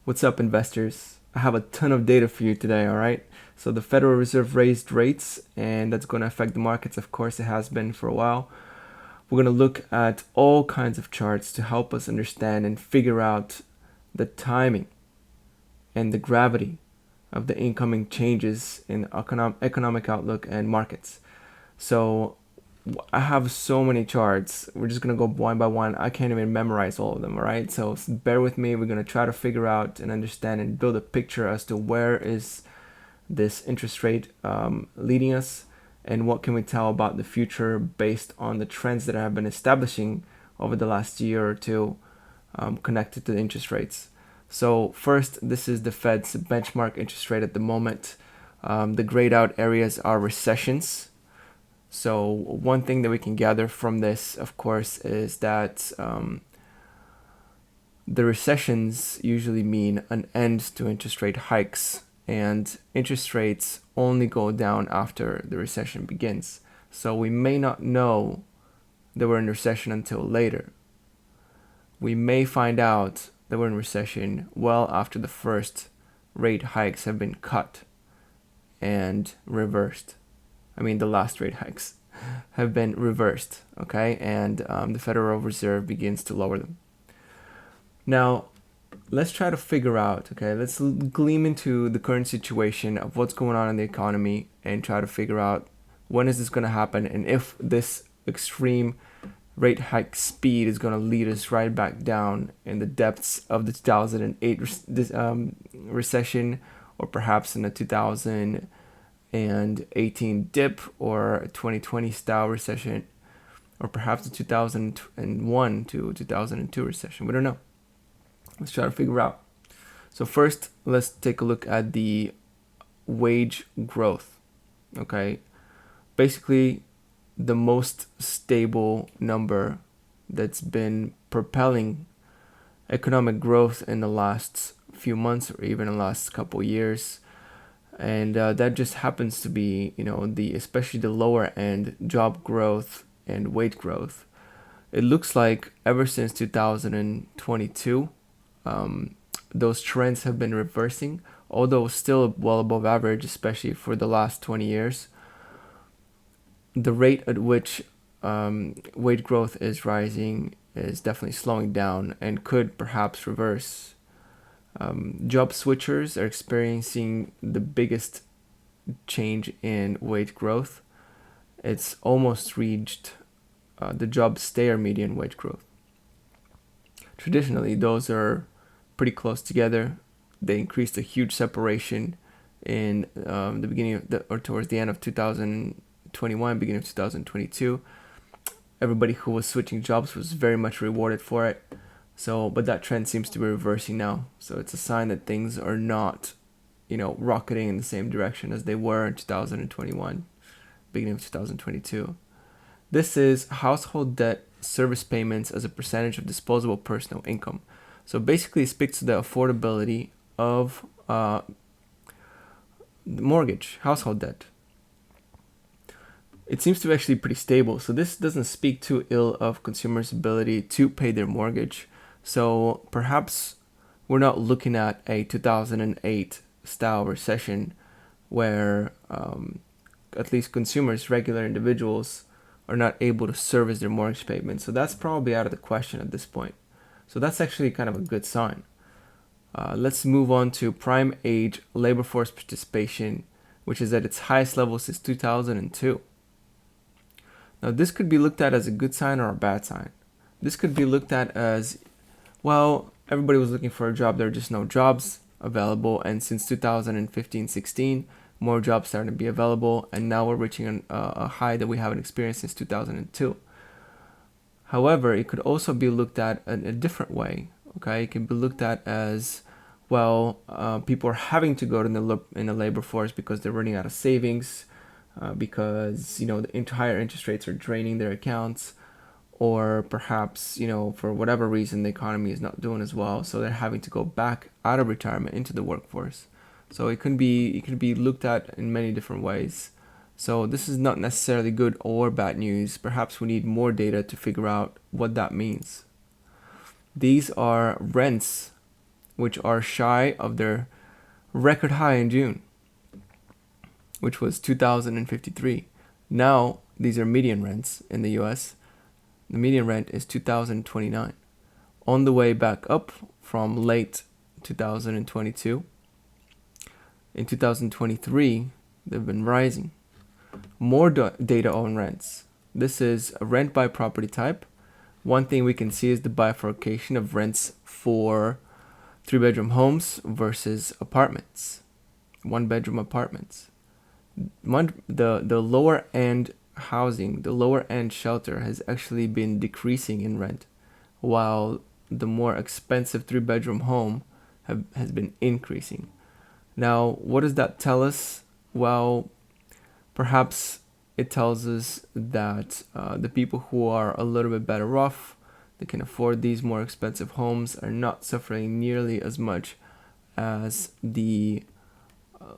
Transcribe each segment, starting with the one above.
What's up, investors? I have a ton of data for you today, all right? So the Federal Reserve raised rates, and that's going to affect the markets. Of course, it has been for a while. We're going to look at all kinds of charts to help us understand and figure out the timing and the gravity of the incoming changes in economic outlook and markets. So I have so many charts. We're just going to go one by one. I can't even memorize all of them, all right? So bear with me. We're going to try to figure out and understand and build a picture as to where is this interest rate leading us, and what can we tell about the future based on the trends that have been establishing over the last year or two connected to the interest rates. So first, this is the Fed's benchmark interest rate at the moment. The grayed out areas are recessions. So one thing that we can gather from this, of course, is that the recessions usually mean an end to interest rate hikes, and interest rates only go down after the recession begins. So we may not know that we're in recession until later. We may find out that we're in recession well after the first rate hikes have been cut and reversed. The last rate hikes have been reversed, okay? And the Federal Reserve begins to lower them. Now, let's try to figure out, okay? Let's gleam into the current situation of what's going on in the economy and try to figure out when is this going to happen, and if this extreme rate hike speed is going to lead us right back down in the depths of the 2008 recession, or perhaps in the 2018 dip, or a 2020 style recession, or perhaps the 2001 to 2002 recession. We don't know. Let's try to figure out. So first, let's take a look at the wage growth. Okay, basically the most stable number that's been propelling economic growth in the last few months, or even the last couple years. And that just happens to be, especially the lower end job growth and wage growth. It looks like ever since 2022, those trends have been reversing, although still well above average, especially for the last 20 years. The rate at which wage growth is rising is definitely slowing down and could perhaps reverse. Job switchers are experiencing the biggest change in wage growth. It's almost reached the job stayer median wage growth. Traditionally, those are pretty close together. They increased a huge separation in the beginning of or towards the end of 2021, beginning of 2022. Everybody who was switching jobs was very much rewarded for it. But that trend seems to be reversing now. So it's a sign that things are not, rocketing in the same direction as they were in 2021, beginning of 2022. This is household debt service payments as a percentage of disposable personal income. So basically it speaks to the affordability of the mortgage, household debt. It seems to be actually pretty stable. So this doesn't speak too ill of consumers' ability to pay their mortgage. So perhaps we're not looking at a 2008 style recession where at least consumers, regular individuals, are not able to service their mortgage payments. So that's probably out of the question at this point. So that's actually kind of a good sign. Let's move on to prime age labor force participation, which is at its highest level since 2002. Now, this could be looked at as a good sign or a bad sign. This could be looked at as, well, everybody was looking for a job. There are just no jobs available. And since 2015-16, more jobs started to be available. And now we're reaching a high that we haven't experienced since 2002. However, it could also be looked at in a different way. Okay, it can be looked at as, well, people are having to go to the labor force because they're running out of savings, because the higher interest rates are draining their accounts, or perhaps for whatever reason the economy is not doing as well, so they're having to go back out of retirement into the workforce. So it could be looked at in many different ways. So this is not necessarily good or bad news. Perhaps we need more data to figure out what that means. These are rents which are shy of their record high in June, which was 2,053. Now, these are median rents in the US. The median rent is 2,029, on the way back up from late 2022. In 2023, they've been rising. More data on rents. This is a rent by property type. One thing we can see is the bifurcation of rents for 3-bedroom homes versus apartments, 1-bedroom apartments. The lower end housing, the lower end shelter has actually been decreasing in rent, while the more expensive 3-bedroom home has been increasing. Now, what does that tell us? Well, perhaps it tells us that the people who are a little bit better off, they can afford these more expensive homes, are not suffering nearly as much as the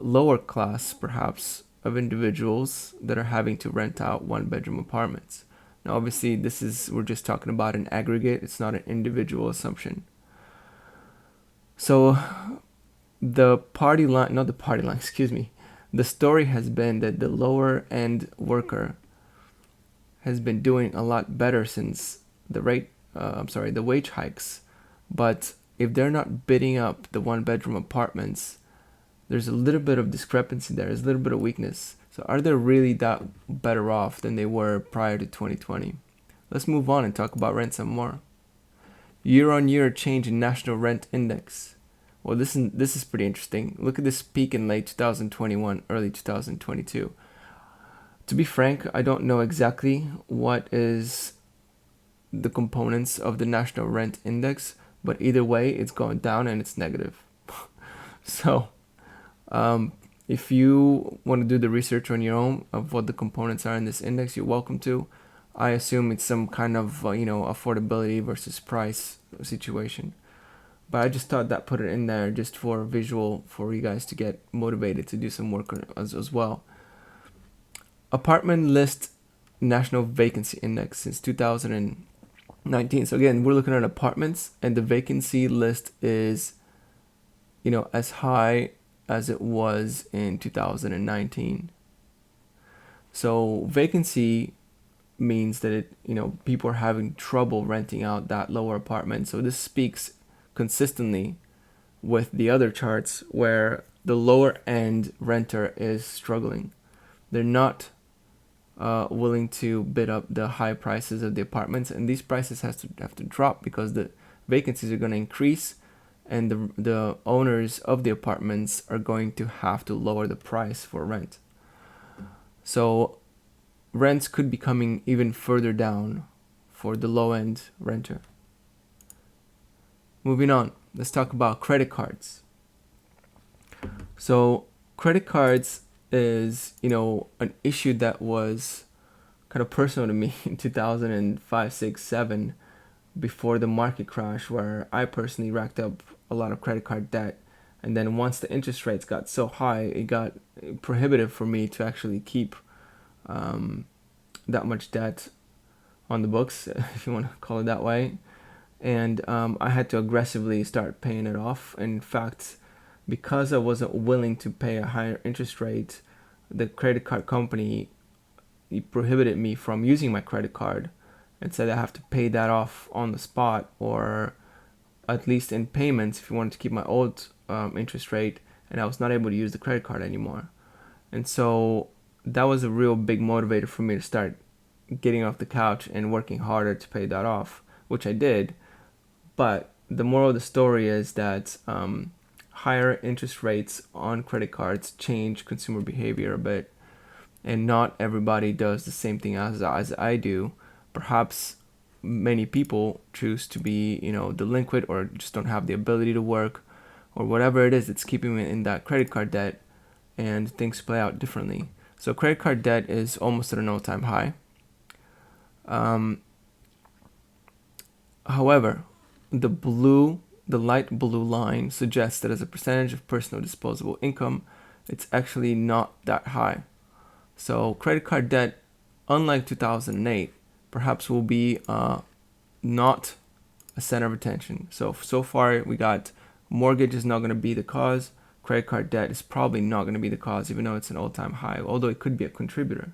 lower class, perhaps, of individuals that are having to rent out 1-bedroom apartments. Now, obviously, we're just talking about an aggregate. It's not an individual assumption. So the story has been that the lower end worker has been doing a lot better since the wage hikes. But if they're not bidding up the 1-bedroom apartments, there's a little bit of discrepancy there. There's a little bit of weakness. So are they really that better off than they were prior to 2020? Let's move on and talk about rent some more. Year-on-year change in national rent index. Well, this is pretty interesting. Look at this peak in late 2021, early 2022. To be frank, I don't know exactly what is the components of the national rent index, but either way, it's going down and it's negative. So, if you want to do the research on your own of what the components are in this index, you're welcome to. I assume it's some kind of affordability versus price situation. But I just thought that put it in there just for visual for you guys to get motivated to do some work on it as well. Apartment list national vacancy index since 2019. So again, we're looking at apartments, and the vacancy list is as high as it was in 2019. So vacancy means that people are having trouble renting out that lower apartment. So this speaks consistently with the other charts where the lower end renter is struggling. They're not willing to bid up the high prices of the apartments, and these prices have to drop because the vacancies are going to increase, and the owners of the apartments are going to have to lower the price for rent. So rents could be coming even further down for the low-end renter. Moving on, let's talk about credit cards. So credit cards is, an issue that was kind of personal to me in 2005, 6, 7, before the market crash, where I personally racked up a lot of credit card debt. And then once the interest rates got so high, it got prohibitive for me to actually keep that much debt on the books, if you want to call it that way. And I had to aggressively start paying it off. In fact, because I wasn't willing to pay a higher interest rate, the credit card company prohibited me from using my credit card and said I have to pay that off on the spot, or at least in payments if you wanted to keep my old interest rate, and I was not able to use the credit card anymore. And so that was a real big motivator for me to start getting off the couch and working harder to pay that off, which I did. But the moral of the story is that higher interest rates on credit cards change consumer behavior a bit, and not everybody does the same thing as I do. Perhaps many people choose to be, delinquent, or just don't have the ability to work, or whatever it is that's keeping them in that credit card debt, and things play out differently. So credit card debt is almost at an all-time high. However, the light blue line suggests that as a percentage of personal disposable income, it's actually not that high. So credit card debt, unlike 2008, perhaps will be not a center of attention. So far we got Mortgage is not going to be the cause. Credit card debt is probably not going to be the cause, even though it's an all-time high, although it could be a contributor.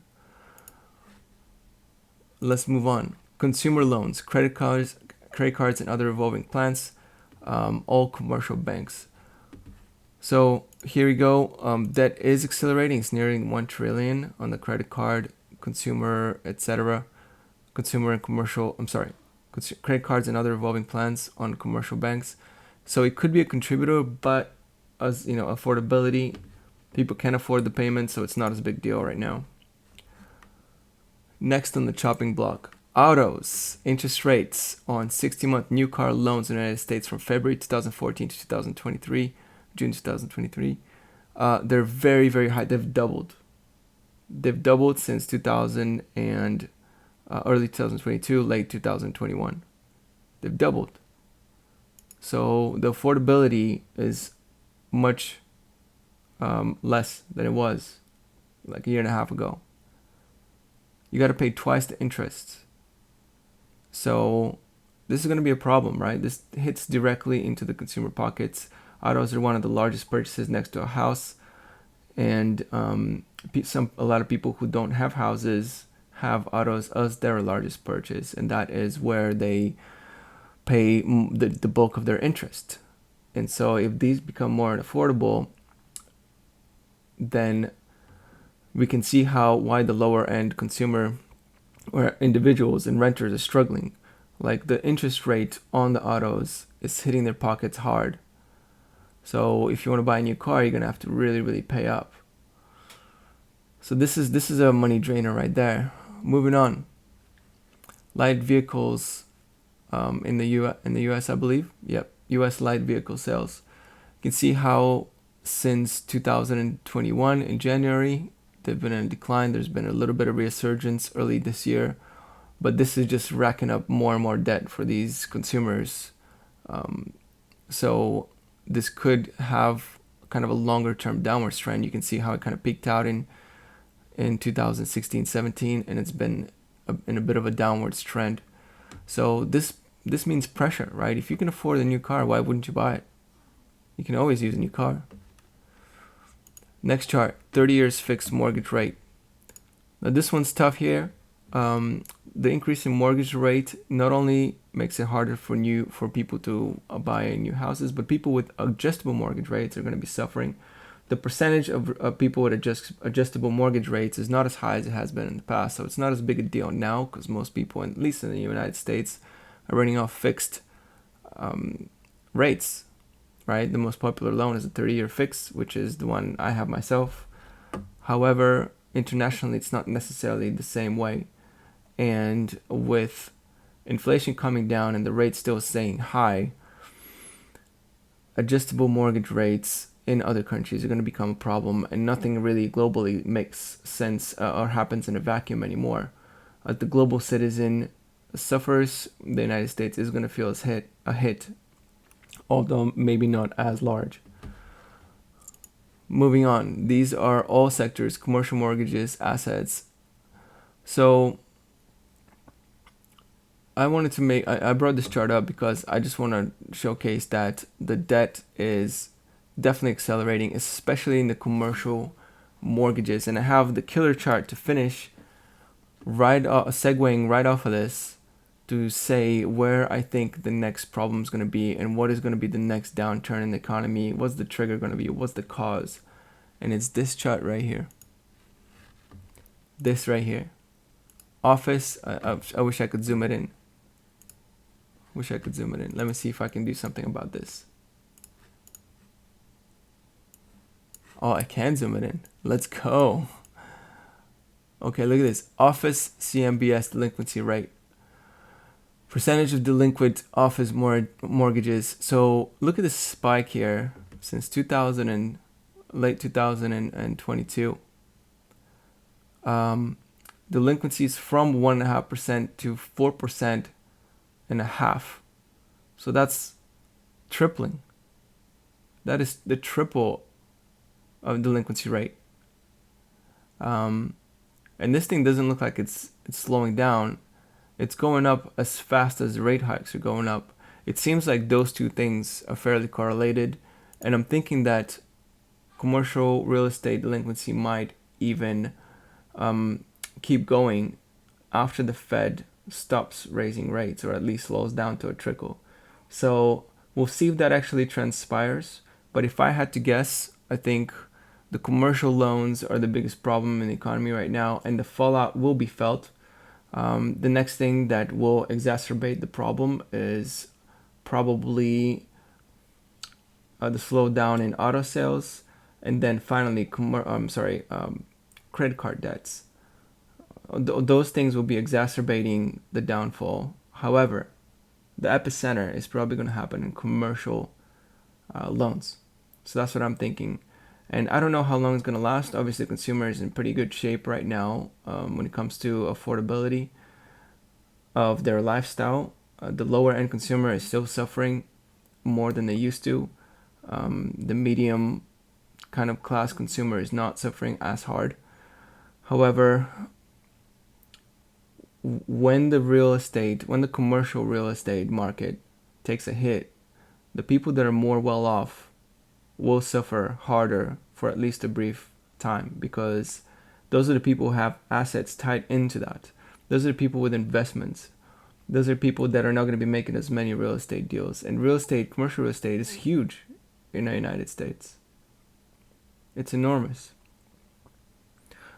Let's move on. Consumer loans, credit cards and other revolving plans, all commercial banks. So here we go. Debt is accelerating. It's nearing 1 trillion on the credit card, consumer, etc. Consumer and commercial, credit cards and other revolving plans on commercial banks. So it could be a contributor, but as you know, affordability, people can afford the payment, so it's not as big deal right now. Next on the chopping block, autos, interest rates on 60-month new car loans in the United States from February 2014 to 2023, June 2023. They're very, very high. They've doubled. They've doubled since 2000 and early 2022, late 2021. They've doubled. So the affordability is much less than it was like a year and a half ago. You got to pay twice the interest. So this is going to be a problem, right? This hits directly into the consumer pockets. Autos are one of the largest purchases next to a house, and a lot of people who don't have houses have autos as their largest purchase, and that is where they pay the bulk of their interest. And so if these become more affordable, then we can see why the lower end consumer or individuals and renters are struggling. Like the interest rate on the autos is hitting their pockets hard. So if you want to buy a new car, you're gonna have to really, really pay up. So this is a money drainer right there. Moving on, light vehicles in the US, I believe. Yep, US light vehicle sales. You can see how since 2021 in January, they've been in a decline. There's been a little bit of resurgence early this year, but this is just racking up more and more debt for these consumers. So this could have kind of a longer term downwards trend. You can see how it kind of peaked out in 2016-17, and it's been in a bit of a downwards trend. So this means pressure, right? If you can afford a new car, why wouldn't you buy it? You can always use a new car. Next chart, 30 years fixed mortgage rate. Now this one's tough here. The increase in mortgage rate not only makes it harder for people to buy new houses, but people with adjustable mortgage rates are going to be suffering. The percentage of people with adjustable mortgage rates is not as high as it has been in the past, so it's not as big a deal now because most people, at least in the United States, are running off fixed rates, right? The most popular loan is a 30-year fix, which is the one I have myself. However, internationally, it's not necessarily the same way. And with inflation coming down and the rate still staying high, adjustable mortgage rates in other countries are going to become a problem, and nothing really globally makes sense or happens in a vacuum anymore. As the global citizen suffers, the United States is going to feel a hit, although maybe not as large. Moving on, these are all sectors: commercial mortgages, assets. So I brought this chart up because I just want to showcase that the debt is definitely accelerating, especially in the commercial mortgages. And I have the killer chart to finish, segueing right off of this to say where I think the next problem is going to be and what is going to be the next downturn in the economy. What's the trigger going to be? What's the cause? And it's this chart right here. This right here. Office. I wish I could zoom it in. Let me see if I can do something about this. Oh, I can zoom it in. Let's go. Okay, look at this. Office CMBS delinquency rate. Percentage of delinquent office mortgages. So look at this spike here since late 2022. Delinquencies from 1.5% to 4.5%. So that's tripling. That is the triple of delinquency rate. And this thing doesn't look like it's slowing down. It's going up as fast as rate hikes are going up. it seems like those two things are fairly correlated. And I'm thinking that commercial real estate delinquency might even keep going after the Fed stops raising rates, or at least slows down to a trickle. So we'll see if that actually transpires. But if I had to guess, I think the commercial loans are the biggest problem in the economy right now, and the fallout will be felt. The next thing that will exacerbate the problem is probably the slowdown in auto sales, and then finally, credit card debts. Those things will be exacerbating the downfall. However, the epicenter is probably going to happen in commercial loans. So that's what I'm thinking. And I don't know how long it's going to last. Obviously, the consumer is in pretty good shape right now when it comes to affordability of their lifestyle. The lower end consumer is still suffering more than they used to. The medium kind of class consumer is not suffering as hard. However, when the commercial real estate market takes a hit, the people that are more well off will suffer harder for at least a brief time, because those are the people who have assets tied into that. Those are the people with investments. Those are people that are not going to be making as many real estate deals. And commercial real estate is huge in the United States. It's enormous.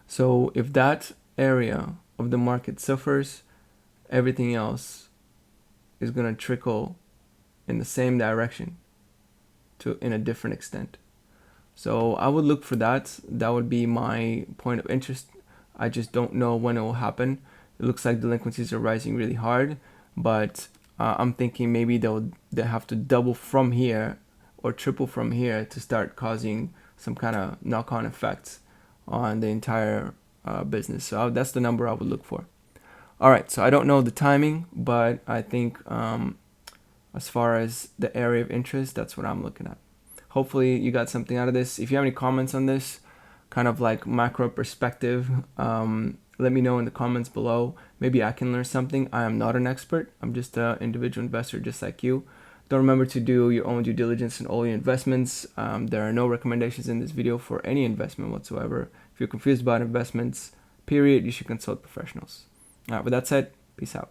So if that area of the market suffers, everything else is going to trickle in the same direction in a different extent. So I would look for that. That would be my point of interest. I just don't know when it will happen. It looks like delinquencies are rising really hard, but I'm thinking maybe they'll have to double from here or triple from here to start causing some kind of knock-on effects on the entire business. So that's the number I would look for. All right, so I don't know the timing, but I think as far as the area of interest, that's what I'm looking at. Hopefully you got something out of this. If you have any comments on this, kind of like macro perspective, let me know in the comments below. Maybe I can learn something. I am not an expert. I'm just an individual investor just like you. Don't remember to do your own due diligence in all your investments. There are no recommendations in this video for any investment whatsoever. If you're confused about investments, period, you should consult professionals. All right, with that said, peace out.